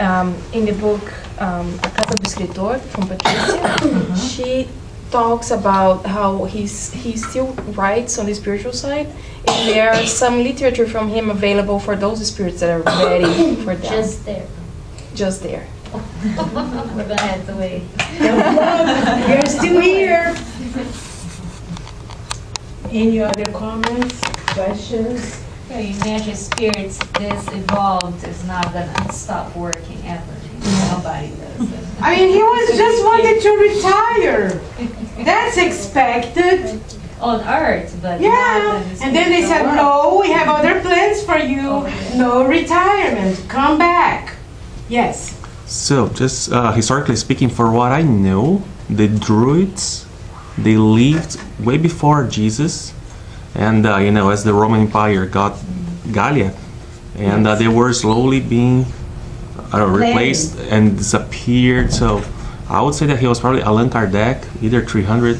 in the book A Casa do Escritor from Patricia, she talks about how he still writes on the spiritual side, and there are some literature from him available for those spirits that are ready for them. Just there. Just there. We're gonna have to wait. You're still here. Any other comments, questions? Yeah, you imagine spirits this evolved is not gonna stop working ever. Nobody does it. I mean, he was just wanted to retire. That's expected. On Earth, but Yeah. not in the And then they said, spiritual world. no, we have other plans for you. No retirement. Come back. Yes. So, just historically speaking, for what I know, the Druids, they lived way before Jesus, and you know, as the Roman Empire got Gallia, and they were slowly being replaced and disappeared. So, I would say that he was probably Allan Kardec, either 300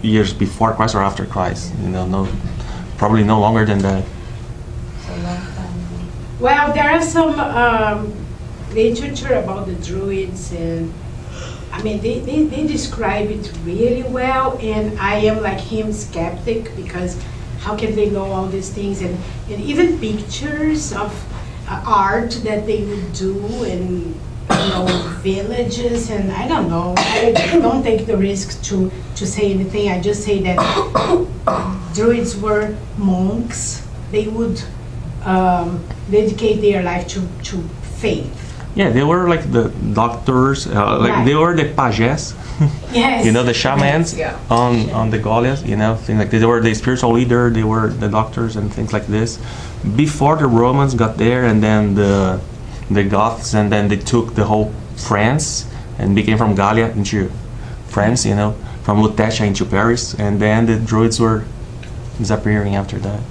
years before Christ or after Christ. You know, probably no longer than that. It's a long time. Well, there are some literature about the Druids, and I mean, they describe it really well, and I am like him, skeptic, because how can they know all these things, and even pictures of art that they would do, and you know, villages, and I don't know. I don't take the risk to say anything. I just say that Druids were monks. They would dedicate their life to faith. Yeah, they were like the doctors, like they were the pages. Yes. You know, the shamans on the Gaulias, you know, things like that. They were the spiritual leader, they were the doctors and things like this. Before the Romans got there, and then the Goths, and then they took the whole France and became from Gallia into France, you know, from Lutetia into Paris, and then the Druids were disappearing after that.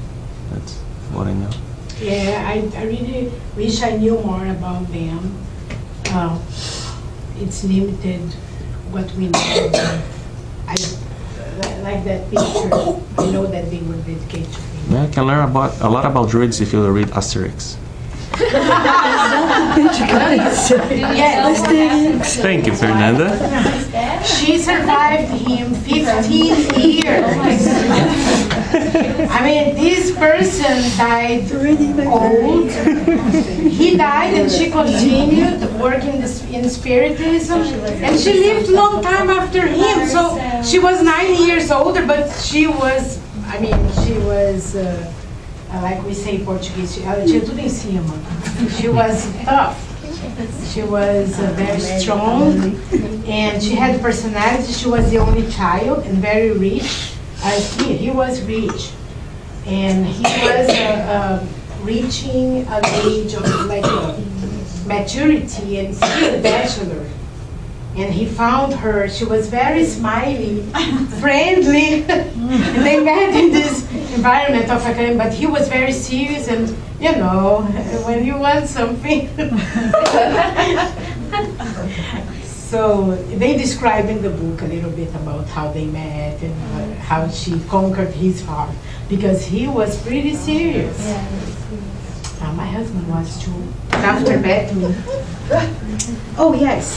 That's what I know. Yeah, I really wish I knew more about them. It's limited what we know. I like that picture. I know that they were dedicated to faith. Yeah, you can learn a lot about Druids if you read Asterix. Yes. Thank you, Fernanda. She survived him 15 years. I mean, this person died old. He died and she continued working in Spiritism. And she lived a long time after him. So she was 9 years older, but she was, I mean, she was, like we say in Portuguese, ela tinha tudo em cima. She was tough. She was very strong, and she had personality. She was the only child and very rich. He was rich, and he was reaching an age of like maturity and still a bachelor. And he found her. She was very smiley, friendly, and they met in this environment of academia. But he was very serious, and you know, when you want something. So they describe in the book a little bit about how they met and how she conquered his heart, because he was pretty serious. My husband was too. After met me. Oh yes.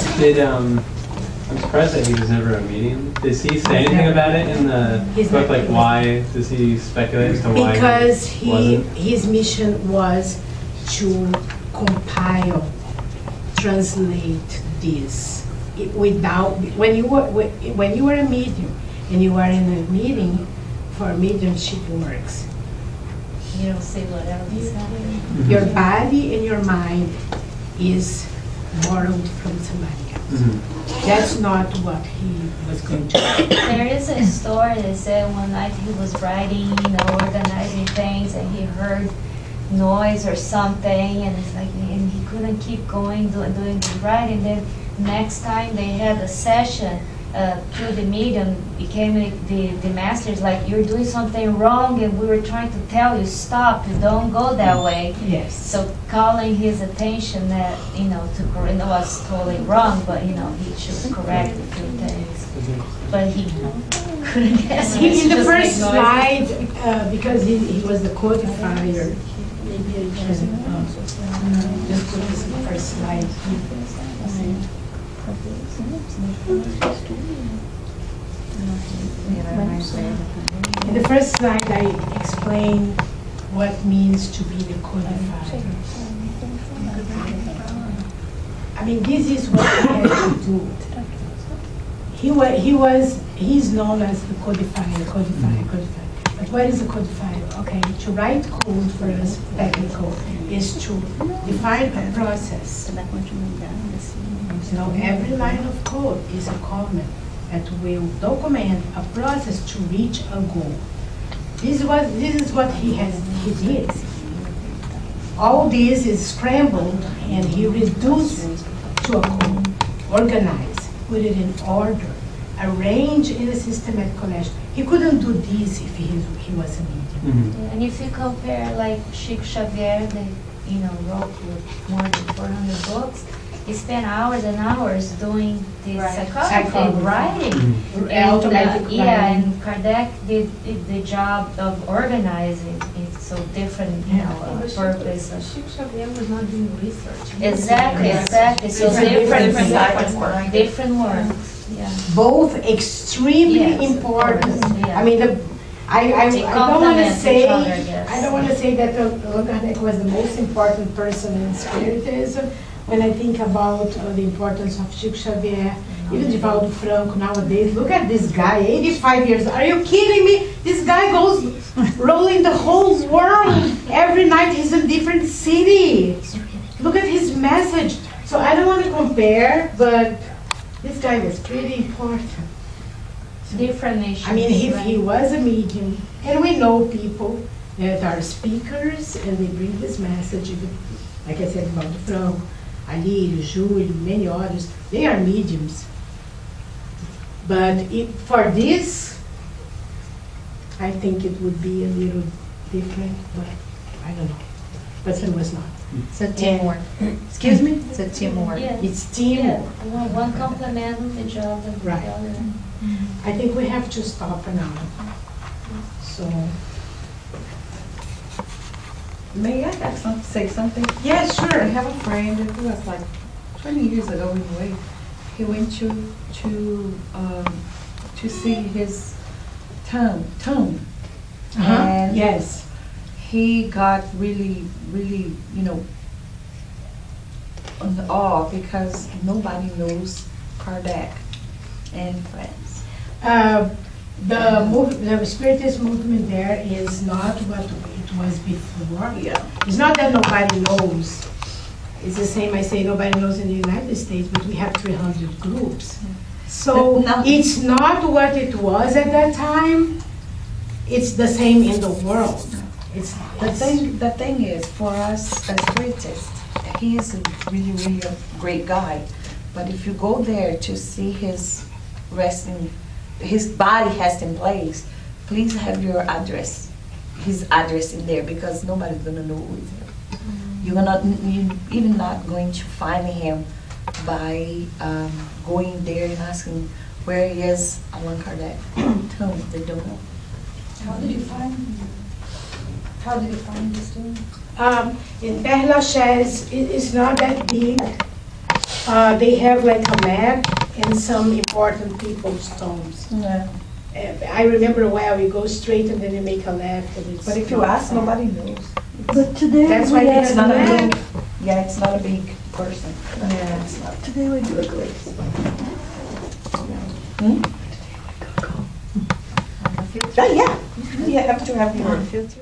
I'm surprised that he was never a medium. Does he say anything about it in the book? Like why does he speculate as to why? Because wasn't? his mission was to compile, translate this without when you were a medium and you are in a meeting for mediumship works. You don't see what else is happening. Your body and your mind is borrowed from somebody else. That's not what he was going to do. There is a story that said one night he was writing, organizing things, and he heard noise or something, and it's like, and he couldn't keep going doing the writing. Then next time they had a session, through the medium became the masters like, you're doing something wrong, and we were trying to tell you, stop, you don't go that way. Yes. So calling his attention that, it was totally wrong, but he should correct a few things. But he couldn't guess. In the first slide, because he was the codifier, just put this in the first slide. In the first slide, I explained what means to be the codifier. I mean, this is what he had to do. He's known as the codifier. But what is a codifier? Okay, to write code for us, technical, is to define a process. Every line of code is a comment that will document a process to reach a goal. This is what he did. All this is scrambled, and he reduced to a code, organized, put it in order, arranged in a systematic collection. He couldn't do this if he was a medium. And if you compare like Chico Xavier, that wrote more than 400 books, he spent hours and hours doing this psychography, writing. And Kardec did the job of organizing it, so different, purpose. Chico Xavier was not doing research. Exactly. So different work. Yeah. Both extremely important. Yeah. I mean, I don't want to say that Allan Kardec was the most important person in Spiritism. When I think about the importance of Chico Xavier, even Divaldo Franco nowadays, look at this guy, 85 years. Are you kidding me? This guy goes rolling the whole world. Every night he's in a different city. Look at his message. So I don't want to compare, but this guy was pretty important. Different nations. I mean, if he was a medium, and we know people that are speakers, and they bring this message, like I said about the Franco, Alírio, Júlio, many others, they are mediums. But for this, I think it would be a little different, but I don't know. But he was not. It's a teamwork. Excuse me? It's a teamwork. Yeah. It's teamwork. One complement the job of the Right. other. I think we have to stop now. So, May I say something? yeah, I sure. have a friend who was like 20 years ago anyway. he went to see his tomb. And Yes. he got really, you know, in awe because nobody knows Kardec and friends. The Spiritist movement there is not what it was before. Yeah. It's not that nobody knows. It's the same I say nobody knows in the United States, but we have 300 groups. So But now- it's not what it was at that time. It's the same in the world. It's The thing is, for us as Spiritists, he is a really a great guy. But if you go there to see his resting, his body has in place, please have your address, his address in there, because nobody's gonna know who is him. You're even not going to find him by going there and asking where is Allan Kardec. They don't know. How did you find this tomb? in Père Lachaise, it's not that big. They have like a map and some important people's tombs. Yeah. I remember a while we go straight and then we make a left. And it's But if you ask, nobody knows. But today That's why It's not a map. big, yeah, it's not a big person. Yeah, it's not. today we do a grace. Hmm? Yeah, you have to have your filter.